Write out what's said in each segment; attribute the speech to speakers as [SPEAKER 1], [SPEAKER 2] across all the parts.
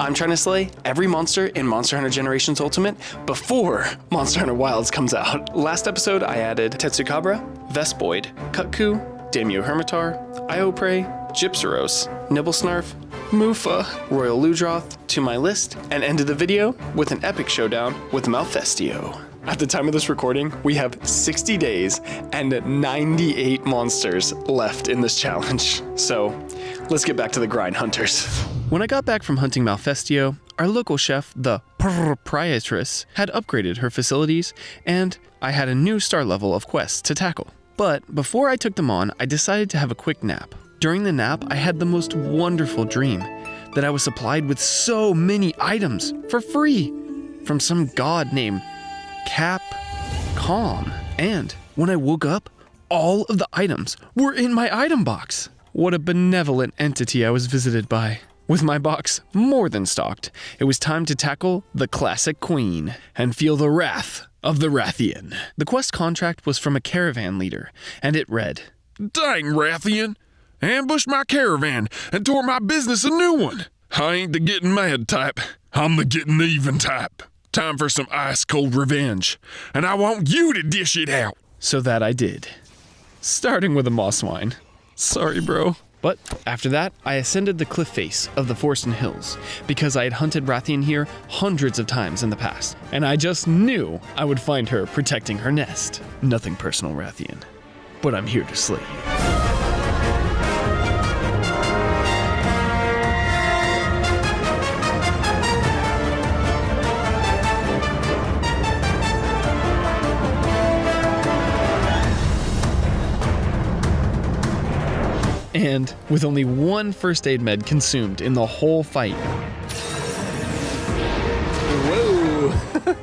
[SPEAKER 1] I'm trying to slay every monster in Monster Hunter Generations Ultimate before Monster Hunter Wilds comes out. Last episode, I added Tetsukabra, Vespoid, Kutku, Daimyo Hermitar, Iopre, Gypsaros, Nibblesnarf, Mufa, Royal Ludroth to my list, and ended the video with an epic showdown with Malfestio. At the time of this recording, we have 60 days and 98 monsters left in this challenge. So let's get back to the grind, hunters. When I got back from hunting Malfestio, our local chef, the proprietress, had upgraded her facilities, and I had a new star level of quests to tackle. But before I took them on, I decided to have a quick nap. During the nap, I had the most wonderful dream that I was supplied with so many items for free from some god named Capcom. And when I woke up, all of the items were in my item box. What a benevolent entity I was visited by. With my box more than stocked, it was time to tackle the classic queen and feel the wrath of the Rathian. The quest contract was from a caravan leader, and it read,
[SPEAKER 2] "Dang, Rathian! Ambushed my caravan and tore my business a new one. I ain't the getting mad type. I'm the getting even type. Time for some ice-cold revenge, and I want you to dish it out."
[SPEAKER 1] So that I did. Starting with a Mosswine. Sorry, bro. But after that, I ascended the cliff face of the Forston Hills because I had hunted Rathian here hundreds of times in the past, and I just knew I would find her protecting her nest. Nothing personal, Rathian, but I'm here to slay you. And with only one first aid med consumed in the whole fight.
[SPEAKER 3] Whoa!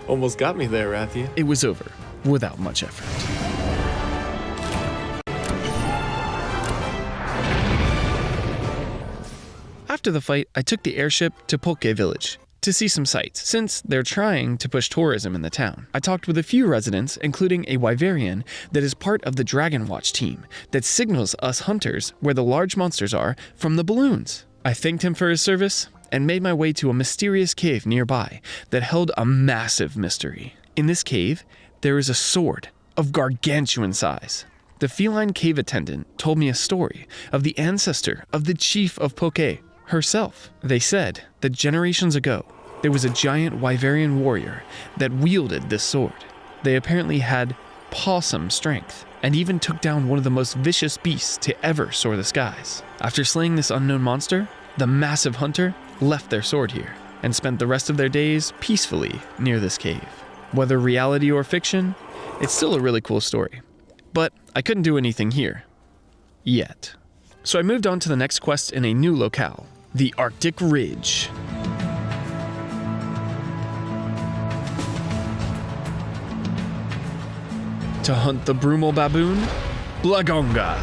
[SPEAKER 3] Almost got me there, Rathian.
[SPEAKER 1] It was over without much effort. After the fight, I took the airship to Poke Village to see some sights, since they're trying to push tourism in the town. I talked with a few residents, including a Wyverian that is part of the Dragon Watch team that signals us hunters where the large monsters are from the balloons. I thanked him for his service and made my way to a mysterious cave nearby that held a massive mystery. In this cave, there is a sword of gargantuan size. The feline cave attendant told me a story of the ancestor of the chief of Poke herself. They said that generations ago, there was a giant Wyverian warrior that wielded this sword. They apparently had possum strength and even took down one of the most vicious beasts to ever soar the skies. After slaying this unknown monster, the massive hunter left their sword here and spent the rest of their days peacefully near this cave. Whether reality or fiction, it's still a really cool story. But I couldn't do anything here. Yet. So I moved on to the next quest in a new locale. The Arctic Ridge. To hunt the Brumal Baboon, Blagonga.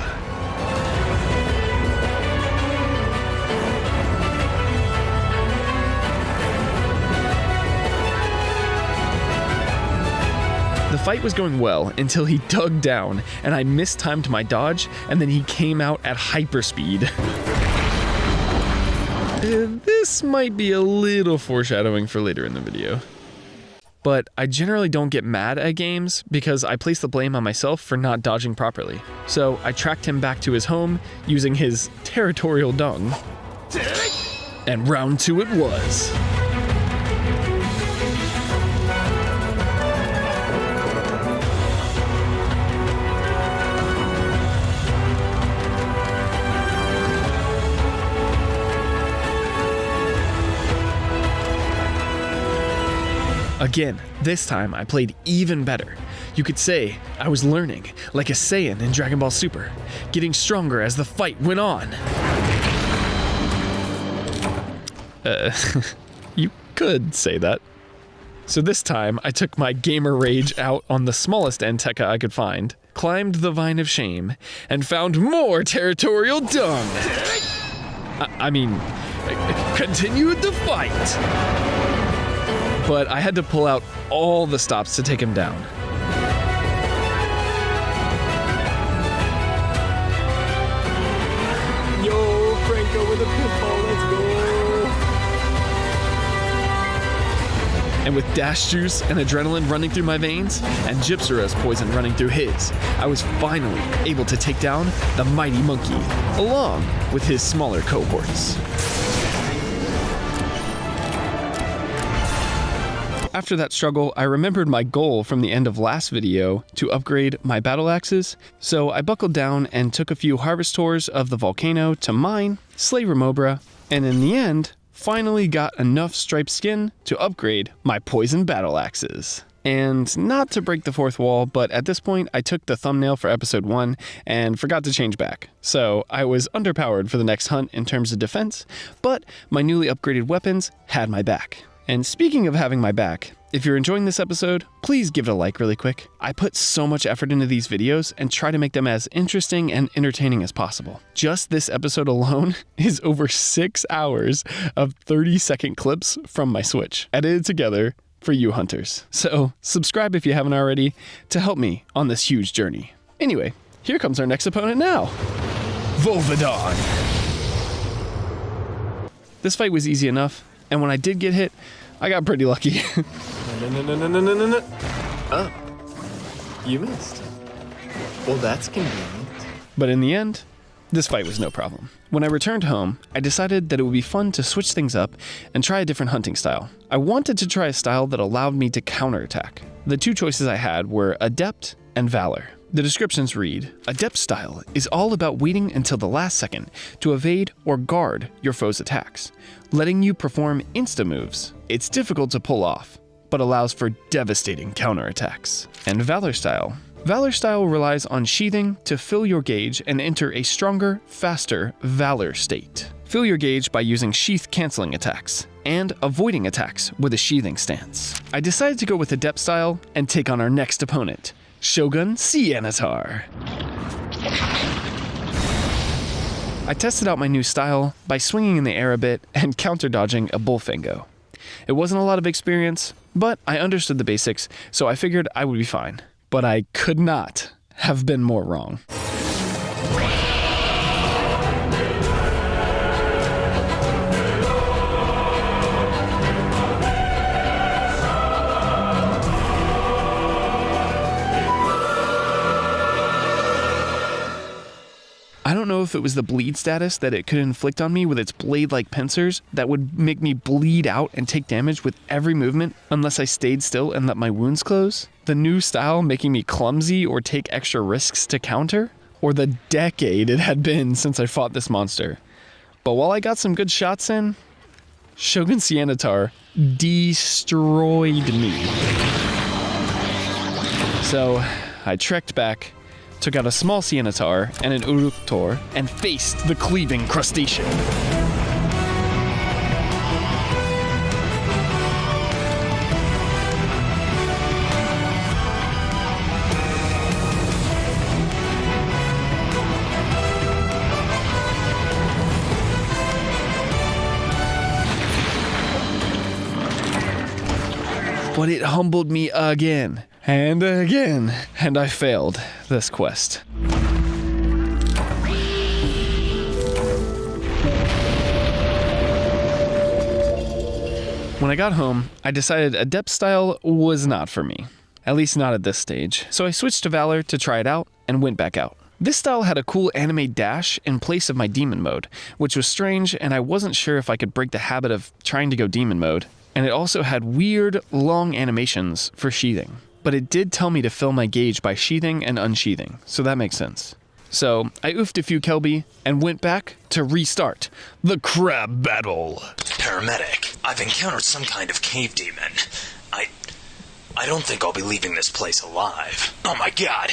[SPEAKER 1] The fight was going well until he dug down and I mistimed my dodge, and then he came out at hyperspeed. This might be a little foreshadowing for later in the video. But I generally don't get mad at games because I place the blame on myself for not dodging properly. So I tracked him back to his home using his territorial dung. And round 2 it was. Again, this time I played even better. You could say I was learning, like a Saiyan in Dragon Ball Super, getting stronger as the fight went on. You could say that. So this time, I took my gamer rage out on the smallest Anteka I could find, climbed the Vine of Shame, and found more territorial dung. I mean, continued the fight. But I had to pull out all the stops to take him down.
[SPEAKER 3] Yo, Franco with a pinball, let's go.
[SPEAKER 1] And with Dash Juice and Adrenaline running through my veins, and Gypsera's poison running through his, I was finally able to take down the mighty monkey, along with his smaller cohorts. After that struggle, I remembered my goal from the end of last video to upgrade my battle axes, so I buckled down and took a few harvest tours of the volcano to mine, slay Remobra, and in the end, finally got enough striped skin to upgrade my poison battle axes. And not to break the fourth wall, but at this point I took the thumbnail for episode 1 and forgot to change back. So I was underpowered for the next hunt in terms of defense, but my newly upgraded weapons had my back. And speaking of having my back, if you're enjoying this episode, please give it a like really quick. I put so much effort into these videos and try to make them as interesting and entertaining as possible. Just this episode alone is over 6 hours of 30-second clips from my Switch, edited together for you hunters. So subscribe if you haven't already to help me on this huge journey. Anyway, here comes our next opponent now. Volvidon. This fight was easy enough, and when I did get hit, I got pretty lucky.
[SPEAKER 3] No. Oh, you missed. Well, that's convenient.
[SPEAKER 1] But in the end, this fight was no problem. When I returned home, I decided that it would be fun to switch things up and try a different hunting style. I wanted to try a style that allowed me to counterattack. The two choices I had were Adept and Valor. The descriptions read, Adept style is all about waiting until the last second to evade or guard your foe's attacks, letting you perform insta-moves. It's difficult to pull off, but allows for devastating counterattacks. And Valor style. Valor style relies on sheathing to fill your gauge and enter a stronger, faster Valor state. Fill your gauge by using sheath canceling attacks and avoiding attacks with a sheathing stance. I decided to go with Adept style and take on our next opponent, Shogun Ceanataur. I tested out my new style by swinging in the air a bit and counter-dodging a Bullfango. It wasn't a lot of experience, but I understood the basics, so I figured I would be fine. But I could not have been more wrong. I don't know if it was the bleed status that it could inflict on me with its blade-like pincers that would make me bleed out and take damage with every movement unless I stayed still and let my wounds close, the new style making me clumsy or take extra risks to counter, or the decade it had been since I fought this monster. But while I got some good shots in, Shogun Ceanataur destroyed me. So I trekked back, took out a small Ceanataur and an Uruktor, and faced the cleaving crustacean. But it humbled me again. And again, and I failed this quest. When I got home, I decided Adept style was not for me. At least not at this stage. So I switched to Valor to try it out and went back out. This style had a cool anime dash in place of my demon mode, which was strange and I wasn't sure if I could break the habit of trying to go demon mode. And it also had weird, long animations for sheathing. But it did tell me to fill my gauge by sheathing and unsheathing, so that makes sense. So I oofed a few Kelby and went back to restart the crab battle.
[SPEAKER 4] Paramedic, I've encountered some kind of cave demon. I don't think I'll be leaving this place alive. Oh my god!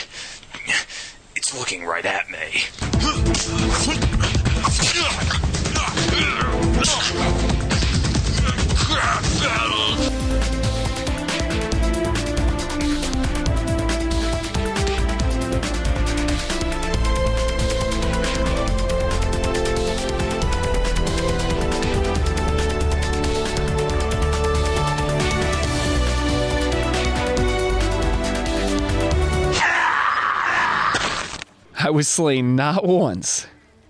[SPEAKER 4] It's looking right at me. Crab battle!
[SPEAKER 1] I was slain not once,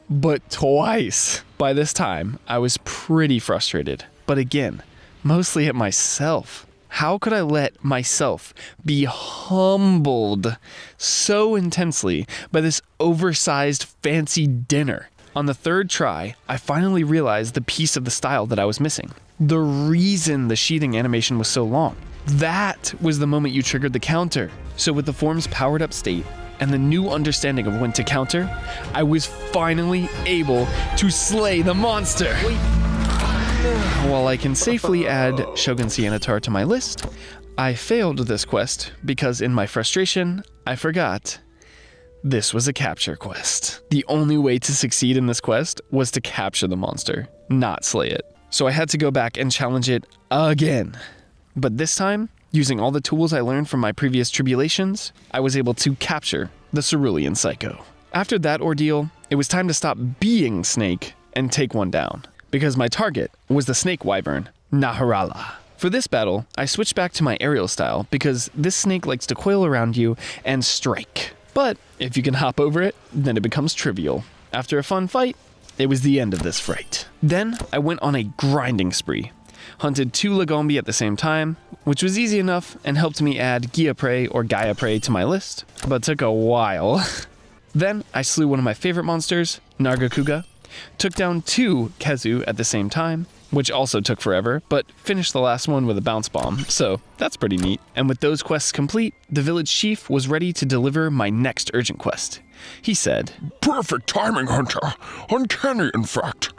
[SPEAKER 1] but twice. By this time, I was pretty frustrated, but again, mostly at myself. How could I let myself be humbled so intensely by this oversized fancy dinner? On the third try, I finally realized the piece of the style that I was missing. The reason the sheathing animation was so long. That was the moment you triggered the counter. So with the form's powered up state and the new understanding of when to counter, I was finally able to slay the monster. While I can safely add Shogun Sianatar to my list, I failed this quest because in my frustration, I forgot this was a capture quest. The only way to succeed in this quest was to capture the monster, not slay it. So I had to go back and challenge it again. But this time, using all the tools I learned from my previous tribulations, I was able to capture the Cerulean Psycho. After that ordeal, it was time to stop being Snake and take one down, because my target was the Snake Wyvern, Naharala. For this battle, I switched back to my aerial style because this snake likes to coil around you and strike. But if you can hop over it, then it becomes trivial. After a fun fight, it was the end of this fight. Then I went on a grinding spree. Hunted 2 Lagombi at the same time, which was easy enough and helped me add Giaprey or Gaiaprey to my list, but took a while. Then I slew one of my favorite monsters, Nargacuga, took down 2 Kezu at the same time, which also took forever, but finished the last one with a bounce bomb, so that's pretty neat. And with those quests complete, the village chief was ready to deliver my next urgent quest. He said,
[SPEAKER 2] Perfect timing, Hunter. Uncanny, in fact.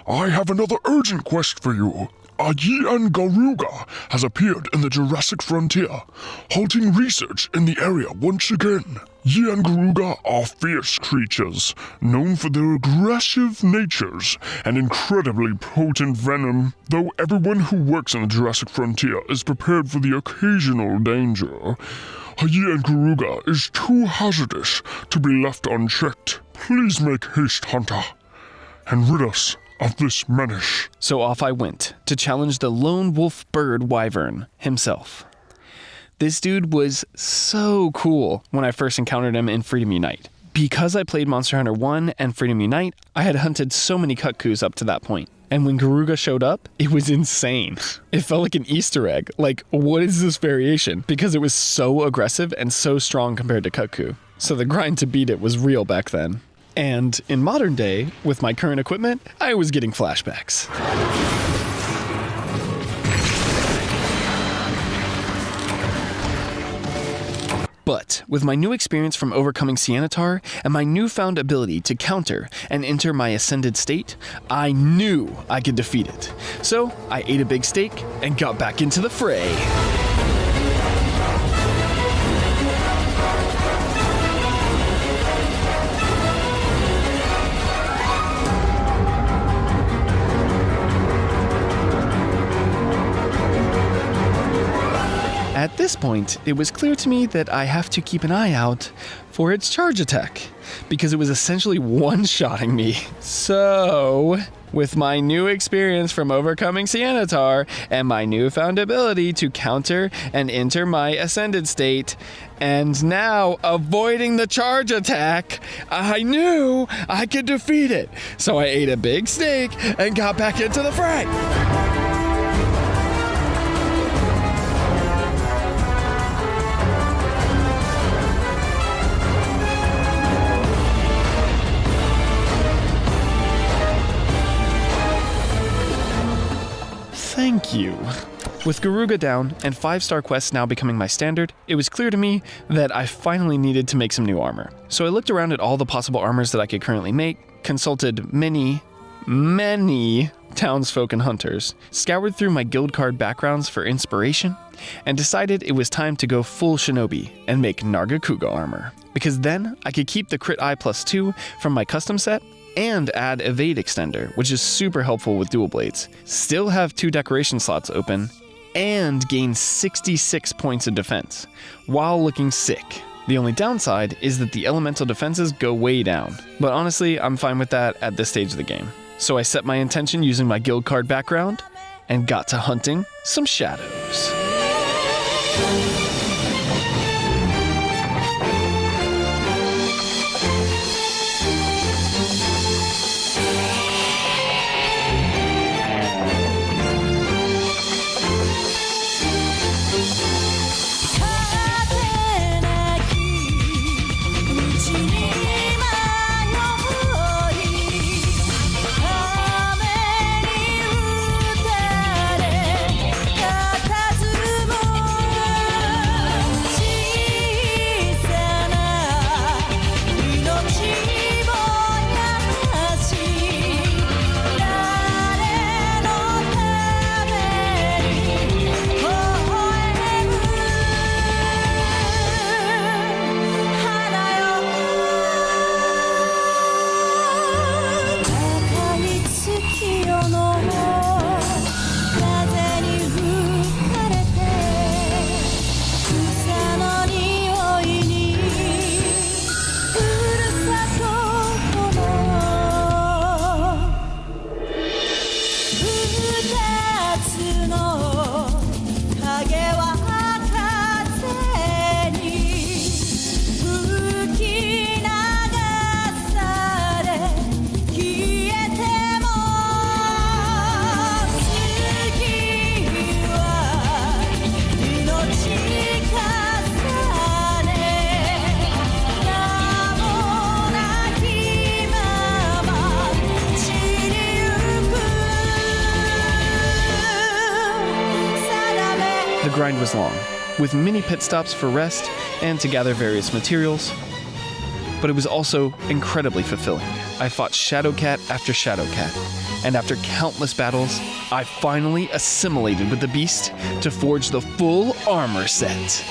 [SPEAKER 2] I have another urgent quest for you. A Yian Garuga has appeared in the Jurassic frontier, halting research in the area once again. Yian Garuga are fierce creatures, known for their aggressive natures and incredibly potent venom, though everyone who works in the Jurassic frontier is prepared for the occasional danger. A Yian Garuga is too hazardous to be left unchecked. Please make haste, Hunter, and rid us of this menace.
[SPEAKER 1] So off I went to challenge the lone wolf bird wyvern himself. This dude was so cool when I first encountered him in Freedom Unite. Because I played Monster Hunter 1 and Freedom Unite, I had hunted so many Kutkus up to that point. And when Garuga showed up, it was insane. It felt like an Easter egg. Like, what is this variation? Because it was so aggressive and so strong compared to Kutku. So the grind to beat it was real back then. And in modern day, with my current equipment, I was getting flashbacks. But with my new experience from overcoming Sianatar and my newfound ability to counter and enter my ascended state, I knew I could defeat it. So I ate a big steak and got back into the fray. At this point, it was clear to me that I have to keep an eye out for its charge attack, because it was essentially one-shotting me. So, with my new experience from overcoming Sianatar and my newfound ability to counter and enter my ascended state, and now avoiding the charge attack, I knew I could defeat it. So I ate a big steak and got back into the fray. Thank you. With Garuga down and 5-star quests now becoming my standard, it was clear to me that I finally needed to make some new armor. So I looked around at all the possible armors that I could currently make, consulted many townsfolk and hunters, scoured through my guild card backgrounds for inspiration, and decided it was time to go full shinobi and make Nargacuga armor. Because then I could keep the crit eye +2 from my custom set and add evade extender, which is super helpful with dual blades, still have 2 decoration slots open, and gain 66 points of defense, while looking sick. The only downside is that the elemental defenses go way down, but honestly, I'm fine with that at this stage of the game. So I set my intention using my guild card background, and got to hunting some shadows. The grind was long, with many pit stops for rest and to gather various materials, but it was also incredibly fulfilling. I fought Shadowcat after Shadowcat, and after countless battles, I finally assimilated with the beast to forge the full armor set.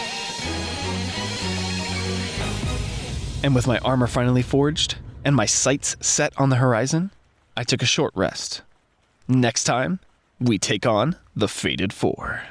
[SPEAKER 1] And with my armor finally forged, and my sights set on the horizon, I took a short rest. Next time, we take on the Fated Four.